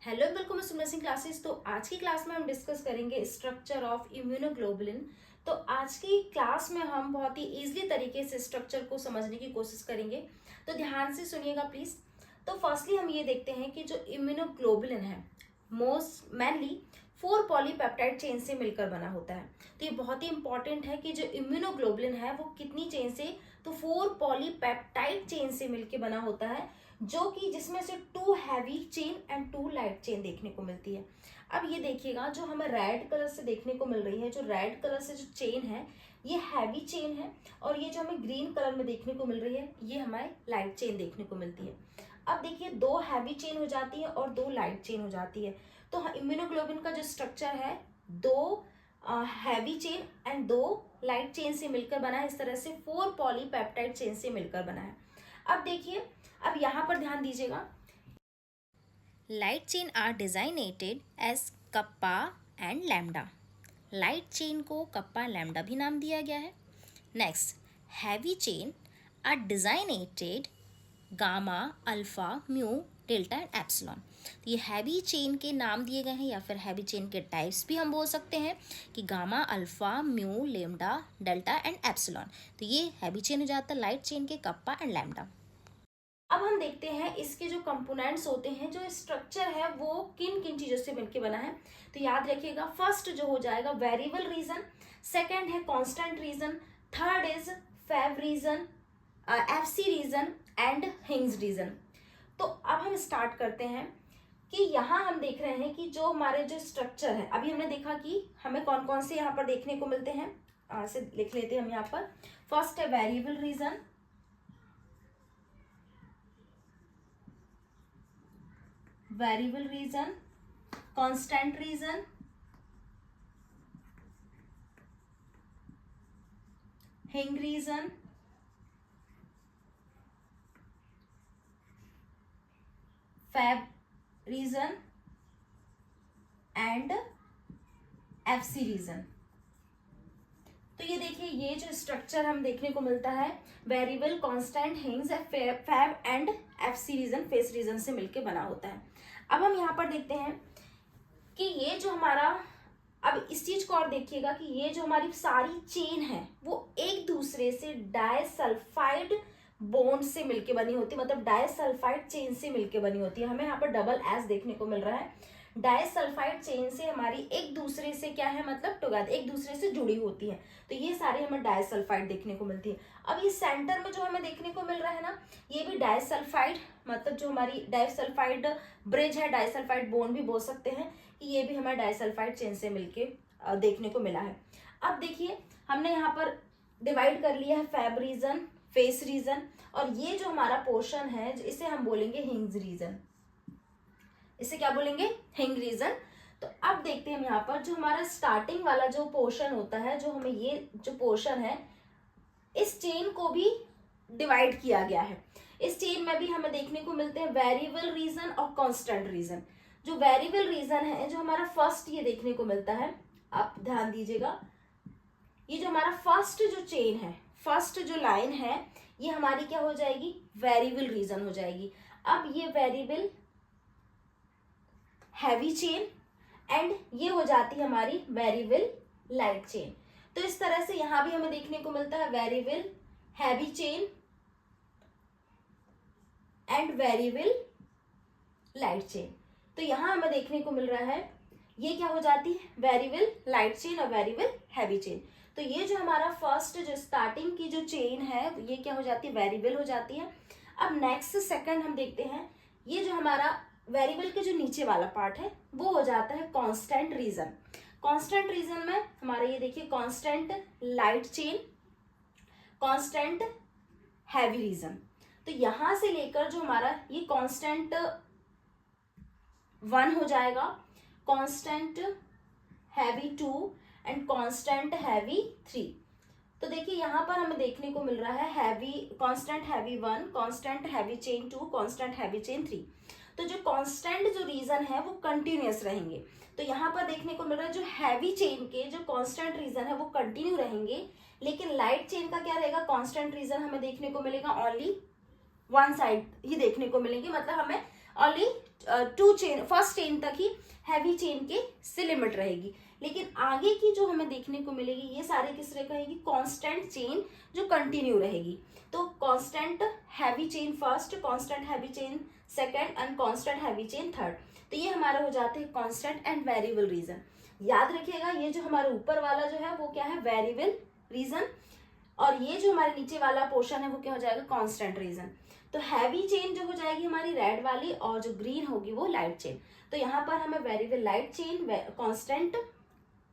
Hello welcome सुमन Singh classes. तो आज की क्लास में हम डिस्कस करेंगे स्ट्रक्चर ऑफ इम्यूनोग्लोबुलिन। तो आज की क्लास में हम बहुत ही इजीली तरीके से स्ट्रक्चर को समझने की कोशिश करेंगे, तो ध्यान से सुनिएगा प्लीज। तो फर्स्टली हम ये देखते हैं कि जो इम्यूनोग्लोबुलिन है मोस्ट मेनली 4 पॉलीपेप्टाइड चेन से मिलकर बना होता है। तो ये बहुत ही इंपॉर्टेंट है कि जो इम्यूनोग्लोबुलिन है वो कितनी चेन से, तो 4 पॉलीपेप्टाइड चेन से मिलकर बना होता है, जो कि जिसमें से 2 heavy chain and 2 light chain देखने को मिलती है। अब ये देखिएगा, जो हमें रेड कलर से देखने को मिल रही है, जो रेड कलर से जो चेन है ये हैवी चेन है, और ये जो हमें ग्रीन कलर में देखने को मिल रही है ये हमारी लाइट चेन देखने को मिलती है। अब देखिए, 2 हैवी चेन हो जाती है और 2 लाइट चेन हो जाती है। तो इम्यूनोग्लोबिन का जो स्ट्रक्चर है 2 heavy chain and 2 light chain से मिलकर बना है। इस तरह से 4 पॉलीपेप्टाइड चेन से मिलकर बना है। अब देखिए, अब यहाँ पर ध्यान दीजिएगा, light chain are designated as kappa and lambda. Light chain को कप्पा लैम्डा भी नाम दिया गया है। Next, heavy chain are designated gamma, alpha, mu, delta and epsilon. तो ये हैवी चेन के नाम दिए गए हैं, या फिर हैवी चेन के टाइप्स भी हम बोल सकते हैं कि gamma, alpha, mu, lambda, delta and epsilon. तो ये हैवी चेन हो जाता है लाइट चेन के कप्पा एंड लैम्डा। अब हम देखते हैं इसके जो कंपोनेंट्स होते हैं, जो स्ट्रक्चर है वो किन किन चीजों से मिलकर बना है। तो याद रखिएगा, फर्स्ट जो हो जाएगा वेरिएबल रीजन, सेकंड है constant region, third is fab region, FC region and hinge region. तो अब हम स्टार्ट करते हैं कि यहाँ हम देख रहे हैं कि जो हमारे जो स्ट्रक्चर है, अभी हमने देखा कि हमें कौन कौन से यहाँ पर देखने को मिलते हैं। ऐसे लिख लेते हैं हम यहाँ पर। फर्स्ट है variable region, variable region, constant region, hinge region, fab region and FC region. तो ये देखिए, ये जो स्ट्रक्चर हम देखने को मिलता है variable, constant, hinge, fab and FC region, face region से मिलकर बना होता है। अब हम यहाँ पर देखते हैं कि ये जो हमारा, अब इस चीज को और देखिएगा कि ये जो हमारी सारी चेन है वो एक दूसरे से डाइसल्फाइड बॉन्ड से मिलके बनी होती है, मतलब डाइसल्फाइड चेन से मिलके बनी होती है। हमें यहाँ पर डबल एस देखने को मिल रहा है। डाइसल्फाइड चेन से हमारी एक दूसरे से क्या है, मतलब टुगेदर, एक दूसरे से जुड़ी होती है। तो ये सारी हमें डाइसल्फाइड देखने को मिलती है। अब ये सेंटर में जो हमें देखने को मिल रहा है ना, ये भी डाइसल्फाइड, मतलब जो हमारी डाइसल्फाइड ब्रिज है, डाइसल्फाइड बोन भी बोल सकते हैं, कि ये भी हमें डाइसल्फाइड चेन से मिलके देखने को मिला है। अब देखिए, हमने यहाँ पर डिवाइड कर लिया है फैब रीजन, फेस रीजन, और ये जो हमारा पोर्शन है इसे हम बोलेंगे हिंग्स रीजन। इसे क्या बोलेंगे, हिंग रीजन। तो अब देखते हैं हम यहाँ पर जो हमारा स्टार्टिंग वाला जो पोर्शन होता है, जो हमें ये जो पोर्शन है, इस चेन को भी डिवाइड किया गया है। इस चेन में भी हमें देखने को मिलते हैं वेरिएबल रीजन और कांस्टेंट रीजन। जो वेरिएबल रीजन है, जो हमारा फर्स्ट ये देखने को मिलता है, आप ध्यान दीजिएगा, ये जो हमारा फर्स्ट जो चेन है, फर्स्ट जो लाइन है, ये हमारी क्या हो जाएगी, वेरिएबल रीजन हो जाएगी। अब ये वेरिएबल हैवी चेन एंड ये हो जाती है हमारी वेरिएबल लाइट चेन। तो इस तरह से यहां भी हमें देखने को मिलता है variable heavy chain and variable light chain. तो यहां हमें देखने को मिल रहा है ये क्या हो जाती है, वेरिएबल लाइट चेन और वेरिएबल हैवी चेन। तो ये जो हमारा फर्स्ट जो स्टार्टिंग की जो चेन है ये क्या हो जाती है, वेरिएबल हो जाती है। अब नेक्स्ट सेकंड हम देखते हैं, ये जो हमारा वेरिएबल के जो नीचे वाला पार्ट है वो हो जाता है कांस्टेंट रीजन। कांस्टेंट रीजन में हमारा ये देखिए constant light chain, constant heavy region. तो यहां से लेकर जो हमारा ये कांस्टेंट 1 हो जाएगा, constant heavy 2 and constant heavy 3। तो देखिए यहाँ पर हमें देखने को मिल रहा है heavy, constant heavy 1, constant heavy chain 2, constant heavy chain 3। तो जो कांस्टेंट जो रीजन है वो कंटिन्यूअस रहेंगे। तो यहाँ पर देखने को मिल रहा है जो हैवी चेन के जो कांस्टेंट रीजन है वो कंटिन्यू रहेंगे, लेकिन लाइट चेन का क्या रहेगा, कांस्टेंट रीजन हमें देखने को मिलेगा ओनली वन साइड ही देखने को मिलेंगे, मतलब हमें only to chain, first chain तक ही हैवी चेन के से लिमिट रहेगी। लेकिन आगे की जो हमें देखने को मिलेगी ये सारे किस तरह कहेगी, कांस्टेंट चेन जो कंटिन्यू रहेगी। तो constant heavy chain first, constant heavy chain second and constant heavy chain third. तो ये हमारे हो जाते हैं कांस्टेंट एंड वेरिएबल रीजन। याद रखिएगा ये जो हमारे ऊपर वाला जो है वो क्या है, वेरिएबल रीजन, और ये जो हमारे नीचे वाला पोर्शन है वो क्या हो जाएगा, कांस्टेंट रीजन। तो हैवी चेन जो हो जाएगी हमारी रेड वाली, और जो ग्रीन होगी वो लाइट चेन। तो यहाँ पर हमें variable light chain, constant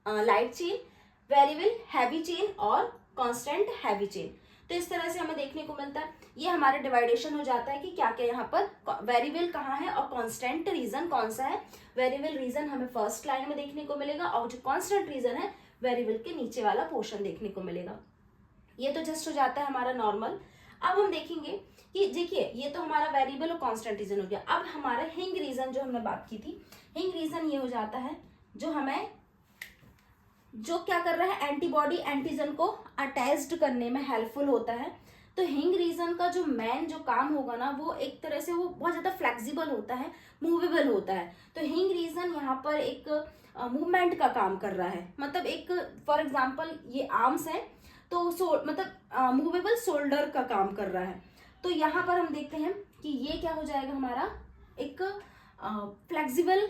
light chain, variable heavy chain और कांस्टेंट हैवी चेन, तो इस तरह से हमें देखने को मिलता है। ये हमारा डिवाइडेशन हो जाता है कि क्या क्या यहाँ पर वेरिएबल कहाँ है और कांस्टेंट रीजन कौन सा है। वेरिएबल रीजन हमें फर्स्ट लाइन में देखने को मिलेगा, और जो कांस्टेंट रीजन है वेरिएबल के नीचे वाला पोर्शन देखने को मिलेगा। ये तो जस्ट हो जाता है हमारा नॉर्मल। अब हम देखेंगे कि देखिए ये तो हमारा वेरिएबल और कांस्टेंट रीजन हो गया। अब हमारा हिंग रीजन जो हमने बात की थी, हिंग रीजन ये हो जाता है जो हमें जो क्या कर रहा है, एंटीबॉडी एंटीजन को अटैच्ड करने में हेल्पफुल होता है। तो हिंग रीजन का जो मेन जो काम होगा ना, वो एक तरह से वो बहुत ज्यादा फ्लेक्सिबल होता है, मूवेबल होता है। तो हिंग रीजन यहाँ पर एक मूवमेंट का काम कर रहा है। मतलब एक फॉर एग्जांपल ये आर्म्स है तो मतलब मूवेबल शोल्डर का काम कर रहा है। तो यहाँ पर हम देखते हैं कि ये क्या हो जाएगा, हमारा एक फ्लेक्सिबल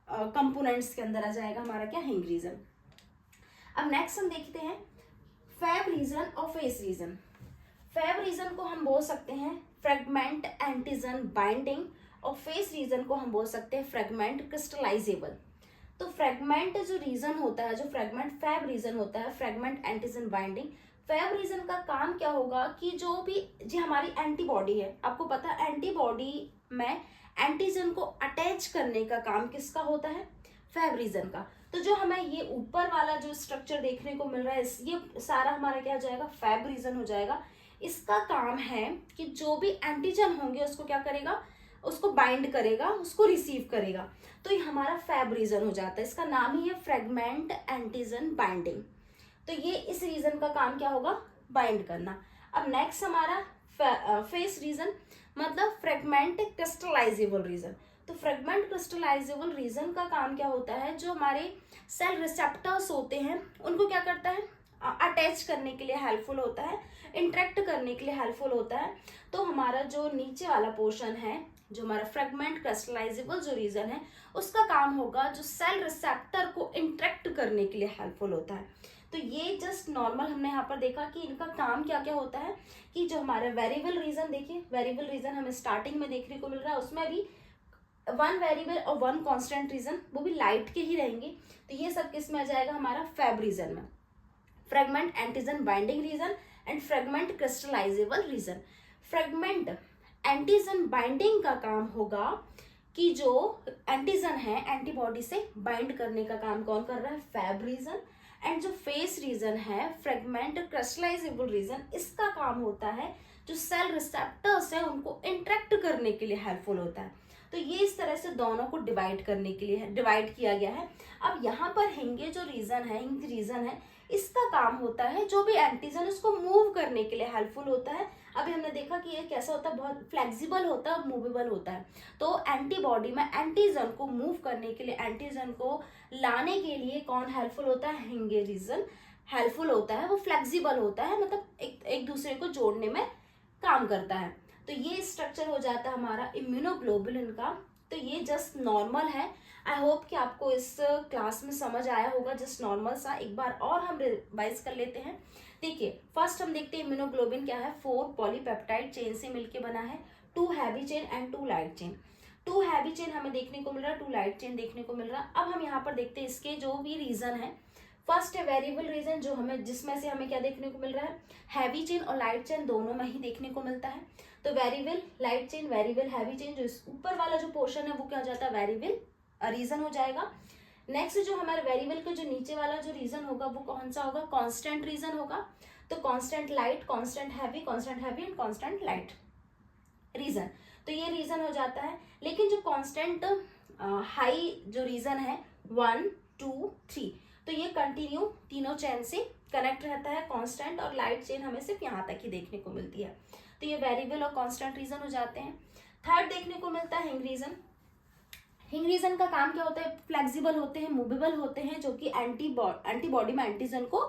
कंपोनेंट्स के अंदर आ जाएगा हमारा क्या, हिंग रीजन। अब नेक्स्ट हम देखते हैं फैब रीजन और फेस रीजन। फैब रीजन को हम बोल सकते हैं फ्रेगमेंट एंटीजन बाइंडिंग, और फेस रीजन को हम बोल सकते हैं फ्रेगमेंट क्रिस्टलाइजेबल। तो फ्रेगमेंट जो रीजन होता है, जो फ्रेगमेंट फैब रीजन होता है, fragment antigen binding, fab region का काम क्या होगा कि जो भी जो हमारी एंटीबॉडी है, आपको पता है एंटीबॉडी में एंटीजन को अटैच करने का काम किसका होता है, फैब रीजन का। तो जो हमें ये ऊपर वाला जो स्ट्रक्चर देखने को मिल रहा है, ये सारा हमारा क्या हो जाएगा, फैब रीजन हो जाएगा। इसका काम है कि जो भी एंटीजन होंगे उसको क्या करेगा, उसको बाइंड करेगा, उसको रिसीव करेगा। तो ये हमारा फैब रीजन हो जाता है। इसका नाम ही है फ्रेगमेंट एंटीजन बाइंडिंग। तो ये इस रीजन का काम क्या होगा, बाइंड करना। अब नेक्स्ट हमारा फेस रीजन, मतलब फ्रेगमेंट क्रिस्टलाइजेबल रीजन। तो फ्रेगमेंट क्रिस्टलाइजेबल रीजन का काम क्या होता है, जो हमारे सेल रिसेप्टर्स होते हैं उनको क्या करता है, अटैच करने के लिए हेल्पफुल होता है, इंटरेक्ट करने के लिए हेल्पफुल होता है। तो हमारा जो नीचे वाला पोर्शन है, जो हमारा फ्रेगमेंट क्रिस्टलाइजेबल जो रीजन है, उसका काम होगा जो सेल रिसेप्टर को इंटरेक्ट करने के लिए हेल्पफुल होता है। तो ये जस्ट नॉर्मल हमने यहाँ पर देखा कि इनका काम क्या क्या होता है, कि जो हमारे वेरिएबल रीजन, देखिए वेरिएबल रीजन हमें स्टार्टिंग में देखने को मिल रहा है, उसमें भी वन वेरिएबल और वन कांस्टेंट रीजन, वो भी लाइट के ही रहेंगे। तो ये सब किस में आ जाएगा, हमारा फैब रीजन में, fragment antigen binding region and fragment crystallizable region. Fragment antigen binding का काम होगा कि जो एंटीजन है एंटीबॉडी से बाइंड करने का काम कौन कर रहा है, फैब रीजन। एंड जो फेस रीजन है फ्रेगमेंट क्रिस्टलाइजेबल रीजन, इसका काम होता है जो सेल रिसेप्टर्स है उनको इंटरेक्ट करने के लिए हेल्पफुल होता है। तो ये इस तरह से दोनों को डिवाइड करने के लिए डिवाइड किया गया है। अब यहाँ पर हिंगे जो रीजन है, हिंग रीजन है, इसका काम होता है जो भी एंटीजन उसको मूव करने के लिए हेल्पफुल होता है। अभी हमने देखा कि ये कैसा होता है, बहुत फ्लेक्सिबल होता है, मूवेबल होता है। तो एंटीबॉडी में एंटीजन को मूव करने के लिए, एंटीजन को लाने के लिए कौन हेल्पफुल होता है, हिंगे रीजन हेल्पफुल होता है। वो फ्लेक्सिबल होता है, मतलब एक दूसरे को जोड़ने में काम करता है। तो ये स्ट्रक्चर हो जाता है हमारा इम्यूनोग्लोबुलिन का। तो ये जस्ट नॉर्मल है। आई होप कि आपको इस क्लास में समझ आया होगा, जस्ट नॉर्मल सा। एक बार और हम रिवाइज कर लेते हैं। देखिए फर्स्ट हम देखते हैं इम्यूनोग्लोबिन क्या है, 4 पॉलीपेप्टाइड चेन से मिलके बना है, 2 heavy chain and 2 light chain. 2 heavy chain हमें देखने को मिल रहा है, 2 लाइट चेन देखने को मिल रहा है। अब हम यहाँ पर देखते हैं इसके जो भी रीजन है। फर्स्ट है वेरिएबल रीजन, जो हमें जिसमें से हमें क्या देखने को मिल रहा है, हैवी चेन और लाइट चेन दोनों में ही देखने को मिलता है। तो variable light chain, variable heavy chain, जो इस ऊपर वाला जो पोर्शन है वो क्या हो जाता है, वेरिएबल रीजन हो जाएगा। नेक्स्ट जो हमारे वेरिएबल का जो नीचे वाला जो रीजन होगा वो कौन सा होगा, कांस्टेंट रीजन होगा। तो constant light, constant heavy and constant light region. तो ये रीजन हो जाता है। लेकिन जो कांस्टेंट हाई जो रीजन है 1 2 3, तो ये कंटिन्यू तीनों चेन से कनेक्ट रहता है। कांस्टेंट और लाइट चेन हमें सिर्फ यहाँ तक ही देखने को मिलती है। तो ये वेरिएबल और कांस्टेंट रीजन हो जाते हैं। थर्ड देखने को मिलता है हिंग रीजन। हिंग रीजन का काम क्या होता है, फ्लेक्सिबल होते हैं, मूवेबल होते हैं, जो कि एंटीबॉडी में एंटीजन को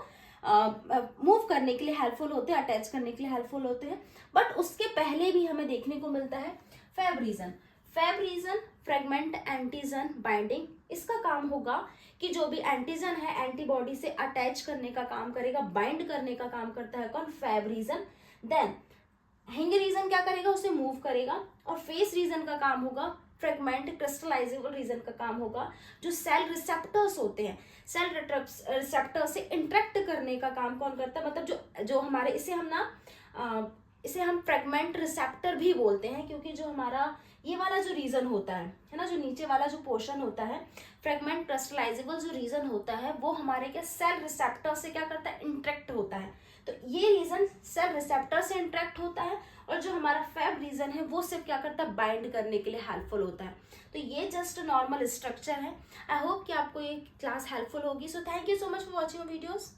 मूव करने के लिए हेल्पफुल होते हैं, अटैच करने के लिए हेल्पफुल होते हैं। बट उसके पहले भी हमें देखने को मिलता है fab region. Fab region fragment antigen binding, इसका काम होगा कि जो भी एंटीजन है एंटीबॉडी से अटैच करने का काम करेगा, बाइंड करने का काम करता है कौन, फैब रीजन। देन हिंग रीजन क्या करेगा, उसे मूव करेगा। और फेस रीजन का काम होगा, फ्रेगमेंट क्रिस्टलाइजेबल रीजन का काम होगा, जो सेल रिसेप्टर्स होते हैं, सेल रिसेप्टर से इंटरेक्ट करने का काम कौन करता है, मतलब जो हमारे इसे हम फ्रेगमेंट रिसेप्टर भी बोलते हैं, क्योंकि जो हमारा ये वाला जो रीजन होता है ना, जो नीचे वाला जो पोर्शन होता है, फ्रेगमेंट क्रिस्टलाइजेबल जो रीजन होता है, वो हमारे क्या सेल रिसेप्टर से क्या करता है, इंटरेक्ट होता है। तो ये रीजन सेल रिसेप्टर से इंटरेक्ट होता है, और जो हमारा फैब रीजन है वो सिर्फ क्या करता है, बाइंड करने के लिए हेल्पफुल होता है। तो ये जस्ट नॉर्मल स्ट्रक्चर है। आई होप कि आपको ये क्लास हेल्पफुल होगी। So thank you so much for watching videos.